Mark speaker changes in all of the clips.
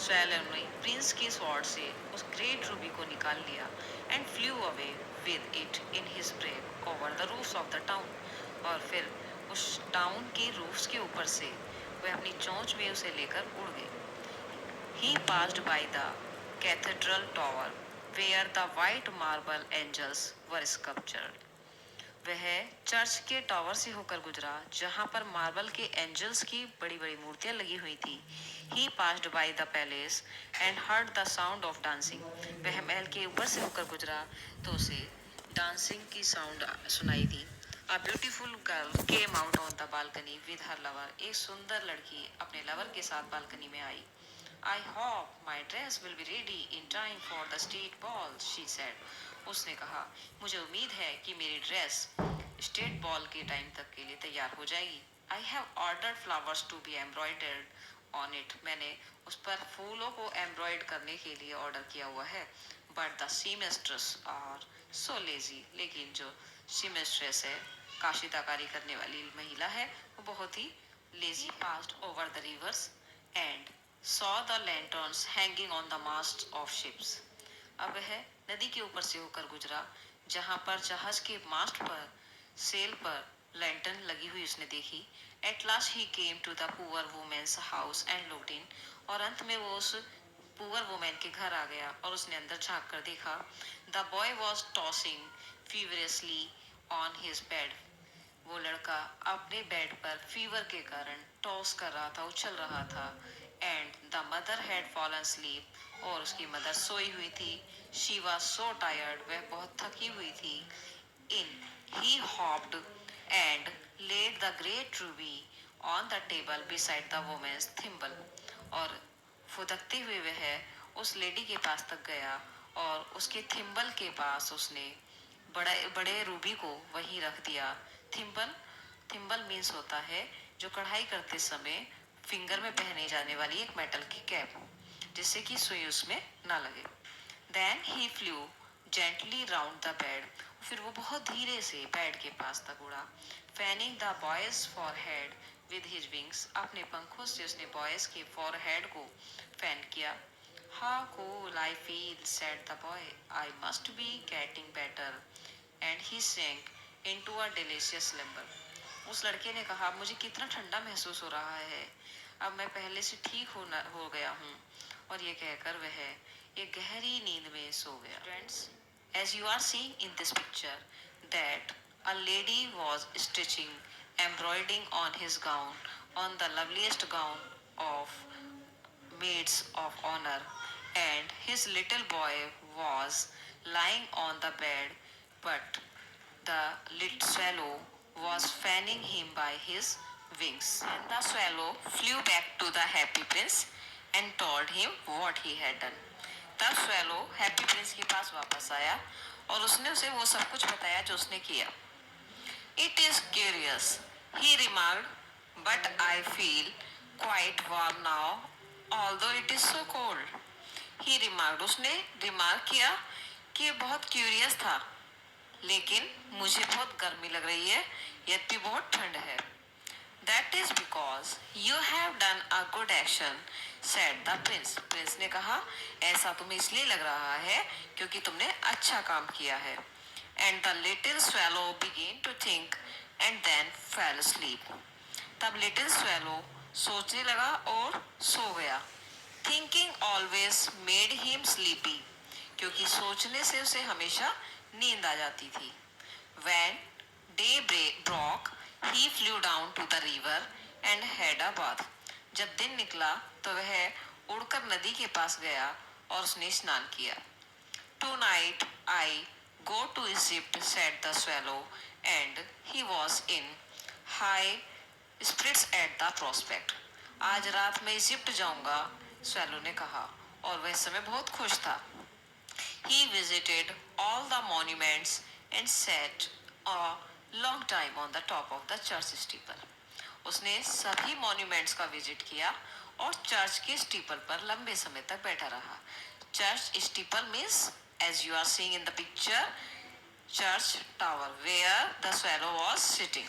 Speaker 1: Swallow ने Prince के sword से उस ग्रेट रूबी को निकाल लिया and flew away with it in his beak over the roofs of the town. और फिर उस टाउन के रूफ्स के ऊपर से वह अपनी चोंच में उसे लेकर उड़ गई। He passed by the cathedral tower where the white marble angels were sculptured. वह चर्च के टावर से होकर गुजरा जहां पर मार्बल के एंजल्स की बड़ी बड़ी मूर्तियां लगी हुई थी। He passed by the palace and heard the sound of dancing. वह महल के ऊपर से होकर गुजरा तो उसे डांसिंग की साउंड सुनाई दी। A beautiful girl came out on the balcony with her lover. एक सुंदर लड़की अपने लवर के साथ बालकनी में आई। I hope my dress will be ready in time for the state ball, she said. उसने कहा, मुझे उम्मीद है कि मेरी ड्रेस स्टेट बॉल के टाइम तक के लिए तैयार हो जाएगी। I have ordered flowers to be embroidered on it. मैंने उस पर फूलों को एम्ब्रॉयड करने के लिए ऑर्डर किया हुआ है। But the seamstress are so lazy. लेकिन जो seamstress है, काशीदाकारी करने वाली महिला है, वो बहुत ही lazy. Passed over the rivers and saw the lanterns hanging on the masts of ships. अब वह नदी के ऊपर से होकर गुजरा जहां पर जहाज के मास्ट पर सेल पर लैंटर्न लगी हुई उसने देखी। At last he came to the poor woman's house and looked in. और अंत में वो उस पुअर वुमेन के घर आ गया और उसने अंदर झांक कर देखा। The boy was tossing feverishly on his bed. वो लड़का अपने बेड पर फीवर के कारण टॉस कर रहा था, उछल रहा था। And the mother had fallen sleep. और उसकी मदर सोई हुई थी। She was so tired. वह बहुत थकी हुई थी। In he hopped and laid the great ruby on the table beside the women's thimble. और फुदकते हुए वह उस लेडी के पास तक गया और उसके थिम्बल के पास उसने बड़े बड़े रूबी को वहीं रख दिया। थिम्बल थिम्बल मीन्स होता है जो कढ़ाई करते समय फिंगर में पहने जाने वाली एक मेटल की कैप, जिससे कि सुई उसमें ना लगे। Then he flew gently round the bed. फिर वो बहुत धीरे से बेड के पास तक उड़ा। Fanning the boys forehead with his wings. अपने पंखों से उसने बॉयज के फॉरहेड को फैन किया। How cool I feel, said the boy. I must be getting better. And he sank into a delicious slumber. उस लड़के ने कहा, मुझे कितना ठंडा महसूस हो रहा है। अब मैं पहले से ठीक हो गया हूँ। और ये कहकर वह एक गहरी नींद में सो गया। Friends, as you are seeing in this picture, that a lady was stitching, embroidering on his gown, on the loveliest gown of maids of honor, and his little boy was lying on the bed, but the little swallow was fanning him by his wings. And the swallow flew back to the happy prince and told him what he had done. तब swallow happy prince के पास वापस आया और उसने उसे वो सब कुछ बताया जो उसने किया। It is curious, he remarked, but I feel quite warm now, although it is so cold. He remarked, उसने रिमार्क किया कि ये बहुत क्यूरियस था, लेकिन मुझे बहुत गर्मी लग रही है, यद्यपि बहुत ठंड है। That is because you have done a good action, said the prince. Prince ने कहा, ऐसा तुम्हें इसलिए लग रहा है क्योंकि तुमने अच्छा काम किया है। And the little swallow began to think and then fell asleep. तब लिटिल swallow सोचने लगा और सो गया। Thinking always made him sleepy, क्योंकि सोचने से उसे हमेशा नींद आ जाती थी। When day broke, he flew down to the river and had a bath. जब दिन निकला तो वह उड़कर नदी के पास गया और उसने स्नान किया। Tonight I go to Egypt, said the swallow, and he was in high spirits at the prospect. आज रात मैं इजिप्ट जाऊंगा, swallow ने कहा, और वह समय बहुत खुश था। He visited all the monuments and sat a long time on the top of the church steeple. उसने सभी मॉन्यूमेंट्स का विजिट किया और चर्च के स्टीपल पर लंबे समय तक बैठा रहा। Church steeple means, as you are seeing in the picture, church tower where the swallow was sitting.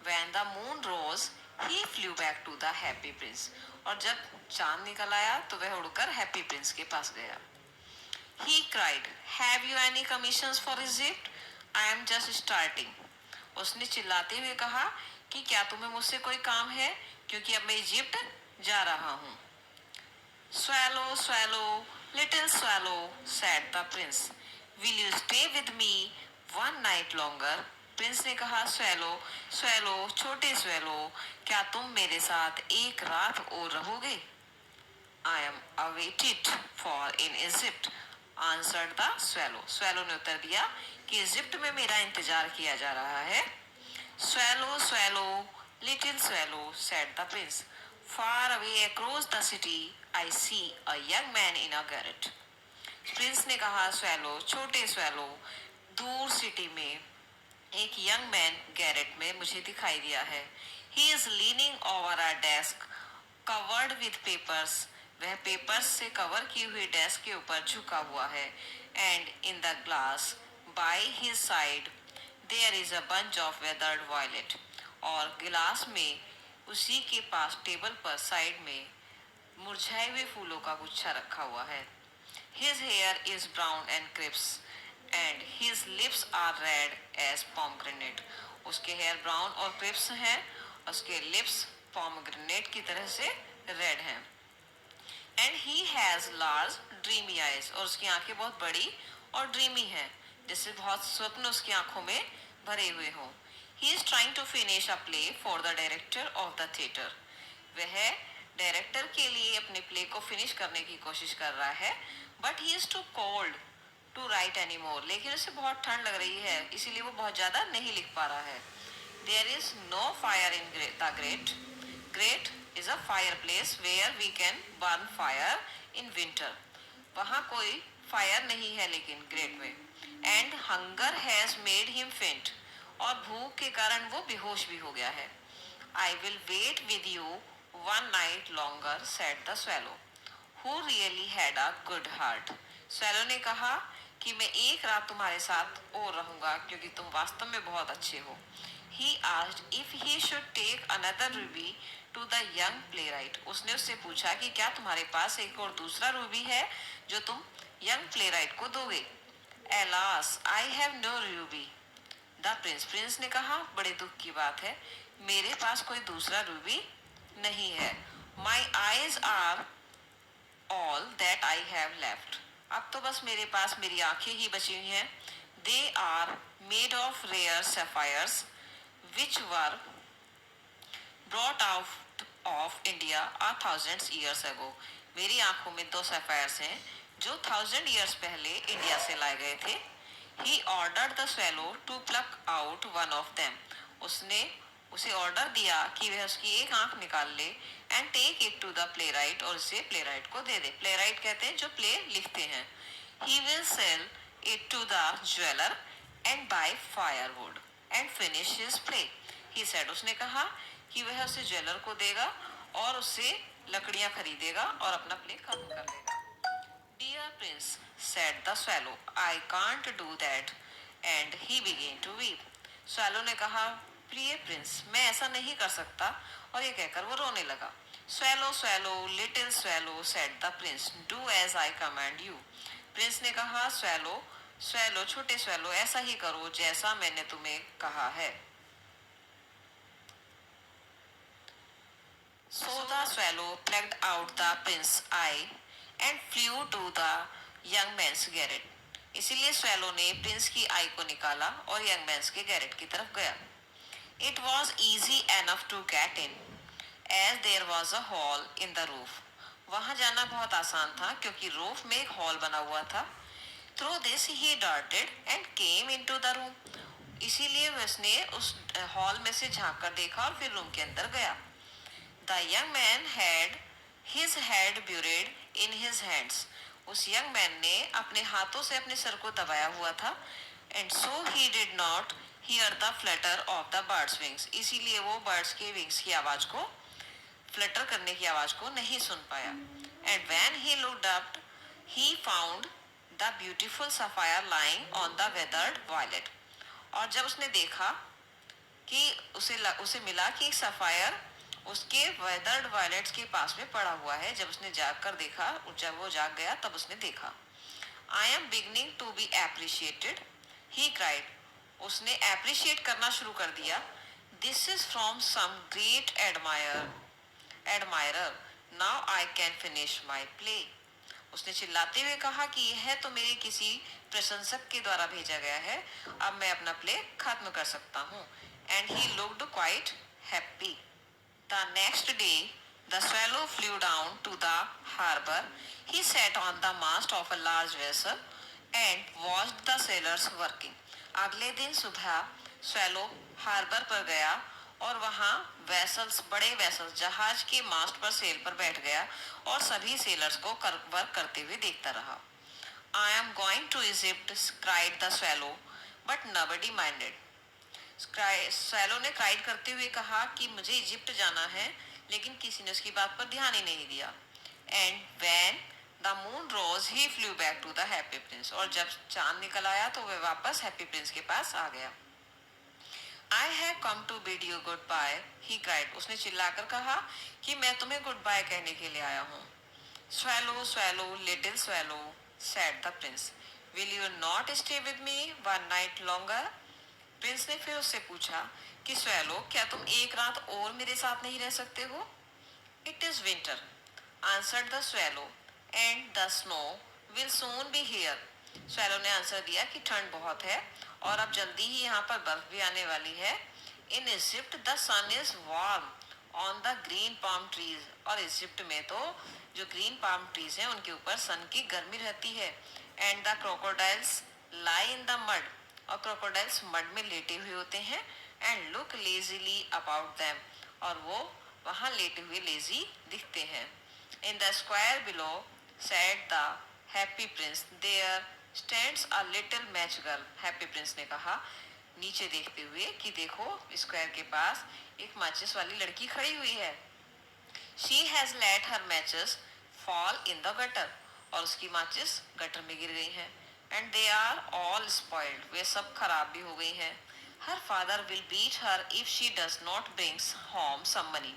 Speaker 1: When the moon rose, he flew back to the happy prince. और जब चांद निकल आया तो वह उड़कर हैप्पी प्रिंस के पास गया। He cried, "Have you any commissions for Egypt? I am just starting." उसने चिल्लाते हुए कहा कि क्या तुम्हें मुझसे कोई काम है, क्योंकि अब मैं इजिप्ट जा रहा हूँ। Swallow, swallow, little swallow, said the prince. Will you stay with me one night longer? Prince ने कहा, swallow, swallow, छोटे swallow, क्या तुम मेरे साथ एक रात और रहोगे? I am awaited for in Egypt, answered the swallow. swallow ने उत्तर दिया कि इजिप्ट में मेरा इंतजार किया जा रहा है। Swallow, swallow, little swallow, said the prince. Far away across the city, I see a young man in a garret. Prince ने कहा, swallow, छोटे swallow, दूर सिटी में एक यंग मैन गैरेट में मुझे दिखाई दिया है। He is leaning over a desk covered with papers. वह पेपर्स से कवर की हुई डेस्क के ऊपर झुका हुआ है। And in the glass by his side there is a bunch of withered violet. और गिलास में उसी के पास टेबल पर साइड में मुरझाए हुए फूलों का गुच्छा रखा हुआ है। His hair is brown and crisp and his lips are red as pomegranate. उसके हेयर ब्राउन और क्रिप्स हैं, उसके लिप्स पोमग्रेनेट की तरह से रेड हैं। And he has large dreamy eyes. और उसकी आंखें बहुत बड़ी और ड्रीमी हैं, जैसे बहुत स्वप्न उसकी आंखों में भरे हुए हों। He is trying to finish a play for the director of the theatre. वह डायरेक्टर के लिए अपने प्ले को फिनिश करने की कोशिश कर रहा है। But he is too cold to write anymore. लेकिन उसे बहुत ठंड लग रही है, इसीलिए वो बहुत ज़्यादा नहीं लिख पा रहा है। There is no fire in the grate. Grate is a fireplace where we can burn fire in winter. वहाँ कोई फायर नहीं है लेकिन ग्रेट में। And hunger has made him faint. और भूख के कारण वो बेहोश भी हो गया है। I will wait with you one night longer, said the swallow, who really had a good heart. swallow ने कहा कि मैं एक रात तुम्हारे साथ और रहूंगा क्योंकि तुम वास्तव में बहुत अच्छे हो। He asked if he should take another ruby to the young playwright. उसने उससे पूछा कि क्या तुम्हारे पास एक और दूसरा रूबी है जो तुम यंग प्लेराइट को दोगे। Alas, I have no ruby. The Prince ने कहा, बड़े दुख की बात है, मेरे पास कोई दूसरा रूबी नहीं है। My eyes are all that I have left. अब तो बस मेरे पास मेरी आंखें ही बची हुई हैं। They are made of rare sapphires which were brought out of India 1000 years ago. मेरी आंखों में 2 सफायर्स हैं जो 1000 years पहले इंडिया से लाए गए थे। He ordered the swallow to pluck out one of them. उसने उसे ऑर्डर दिया कि वह उसकी एक आंख निकाल ले and take it to the playwright और इसे प्लेराइट को दे दे। प्लेराइट कहते हैं जो प्ले लिखते हैं। He will sell it to the jeweler and buy firewood and finish his play. He said, उसने कहा कि वह उसे ज्वेलर को देगा और उससे लकड़ियां खरीदेगा और अपना प्ले खत्म कर लेगा। Dear Prince, said the swallow, I can't do that. And he began to weep. swallow ने कहा, प्रिय प्रिंस, मैं ऐसा नहीं कर सकता, और ये कहकर वो रोने लगा। Swallow, swallow, little swallow, said the prince, do as I command you. Prince ने कहा, swallow, swallow, छोटे swallow, ऐसा ही करो जैसा मैंने तुम्हें कहा है। So the swallow plucked out the prince's eye and flew to the young man's garret. इसीलिए swallow ने प्रिंस की आई को निकाला और young man's के गैरेट की तरफ गया। It was easy enough to get in, as there was a hole in the roof. वहाँ जाना बहुत आसान था क्योंकि रूफ में एक हॉल बना हुआ था। Through this he darted and came into the room. इसीलिए उसने उस हॉल में से झांक कर देखा और फिर रूम के अंदर गया। The young man had his head buried in his hands. उस यंग मैन ने अपने हाथों से अपने सर को दबाया हुआ था। And so he did not hear the flutter of the bird's wings. इसीलिए वो बर्ड्स के विंग्स की आवाज को, फ्लटर करने की आवाज को नहीं सुन पाया। And when he looked up, he found the beautiful sapphire lying on the withered violet. और जब उसने देखा कि उसे मिला कि सफायर उसके वेदर्ड वायलेट्स के पास में पड़ा हुआ है। जब उसने जाग कर देखा, जब वो जाग गया तब उसने देखा। I am beginning to be appreciated, he cried. उसने एप्रिशिएट करना शुरू कर दिया। This is from some great admirer, now I can finish my play. उसने चिल्लाते हुए कहा कि यह तो मेरे किसी प्रशंसक के द्वारा भेजा गया है, अब मैं अपना प्ले खत्म कर सकता हूँ। And he looked quite happy. The next day, the swallow flew down to the harbour. He sat on the mast of a large vessel and watched the sailors working. अगले दिन सुबह swallow हार्बर पर गया और वहाँ बड़े vessels जहाज के मास्ट पर सेल पर बैठ गया और सभी सेलर्स को वर्क करते हुए देखता रहा। I am going to Egypt, cried the swallow, but nobody minded. Swallow ने क्राइड करते हुए कहा कि मुझे इजिप्ट जाना है, लेकिन किसी ने उसकी बात पर ध्यान ही नहीं दिया। And when the moon rose he flew back to the happy prince. और जब चांद निकल आया तो वह वापस हैप्पी प्रिंस के पास आ गया। I have come to bid you good bye, he cried. उसने चिल्लाकर कहा कि मैं तुम्हें गुड बाय कहने के लिए आया हूँ। Swallow swallow little swallow, said the Prince, will you not stay with me one night longer. Prince ने फिर उससे पूछा कि स्वैलो, क्या तुम एक रात और मेरे साथ नहीं रह सकते हो? It is winter, answered the swallow, and the snow will soon be here. Swallow ने आंसर दिया कि ठंड बहुत है और अब जल्दी ही यहाँ पर बर्फ भी आने वाली है। In Egypt the sun is warm on the green palm trees. और इजिप्ट में तो जो ग्रीन पाम ट्रीज हैं उनके ऊपर सन की गर्मी रहती है। And the crocodiles lie in the mud. और क्रोकोडाइल्स मड में लेटे हुए होते हैं। And look lazily about them. और वो वहाँ लेटे हुए लेजी दिखते हैं। In the square below, said the happy prince, there stands a little match girl. Happy prince ने कहा नीचे देखते हुए कि देखो, स्क्वायर के पास एक माचिस वाली लड़की खड़ी हुई है। She has let her matches fall in the gutter. और उसकी माचिस गटर में गिर गई हैं। And they are all spoiled, वे सब खराब भी हो गई हैं। Her father will beat her if she does not brings home some money.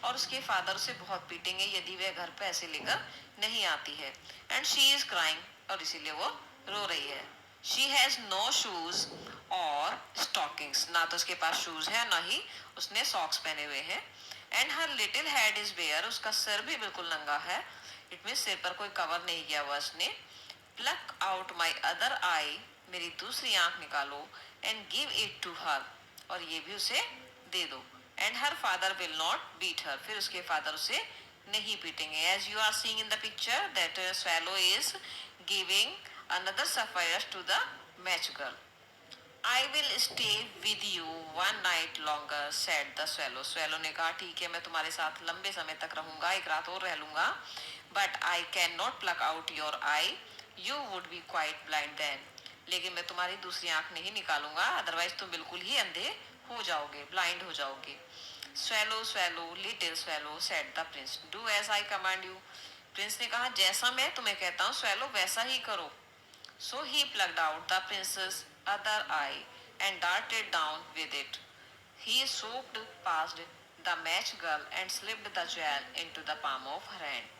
Speaker 1: और उसके फादर उसे बहुत पीटेंगे यदि वह घर पैसे लेकर नहीं आती है। एंड शी इज क्राइंग, और इसीलिए वो रो रही है। शी हैज नो शूज और स्टॉकिंग्स, ना तो उसके पास शूज है ना ही उसने सॉक्स पहने हुए हैं। And her little head is bare, उसका सिर भी बिल्कुल नंगा है। इट मीन सिर पर कोई कवर नहीं किया हुआ उसने। Pluck out my other eye, मेरी दूसरी आंख निकालो। And give it to her, और ये भी उसे दे दो। And her father will not beat her, फिर उसके फादर उसे नहीं पीटेंगे। As you are seeing in the picture that swallow is giving another sapphires to the match girl. I will stay with you one night longer, said the swallow. Swallow ने कहा ठीक है, मैं तुम्हारे साथ लंबे समय तक रहूंगा, एक रात और रह लूंगा। But I cannot pluck out your eye. You would be quite blind then. लेकिन मैं तुम्हारी दूसरी आंख नहीं निकालूंगा, अदरवाइज तुम बिल्कुल ही अंधे हो जाओगे, ब्लाइंड हो जाओगे। Swallow, swallow, little swallow, said the prince. Do as I command you. Prince ने कहा जैसा मैं तुम्हें कहता हूँ स्वैलो वैसा ही करो। So he plucked out the prince's other eye and darted down with it. He swooped past the match girl and slipped the jewel into the palm of her hand.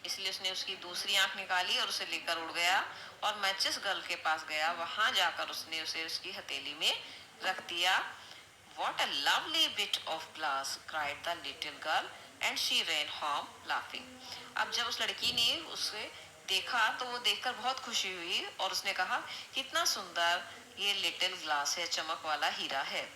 Speaker 1: इसलिए उसने उसकी दूसरी आंख निकाली और उसे लेकर उड़ गया और मैचिस गर्ल के पास गया। वहां जाकर उसने उसे उसकी हथेली में रख दिया। What a lovely bit of glass, cried the little girl, and she ran home laughing. अब जब उस लड़की ने उसे देखा तो वो देखकर बहुत खुशी हुई और उसने कहा कितना सुंदर ये लिटिल ग्लास है, चमक वाला हीरा है।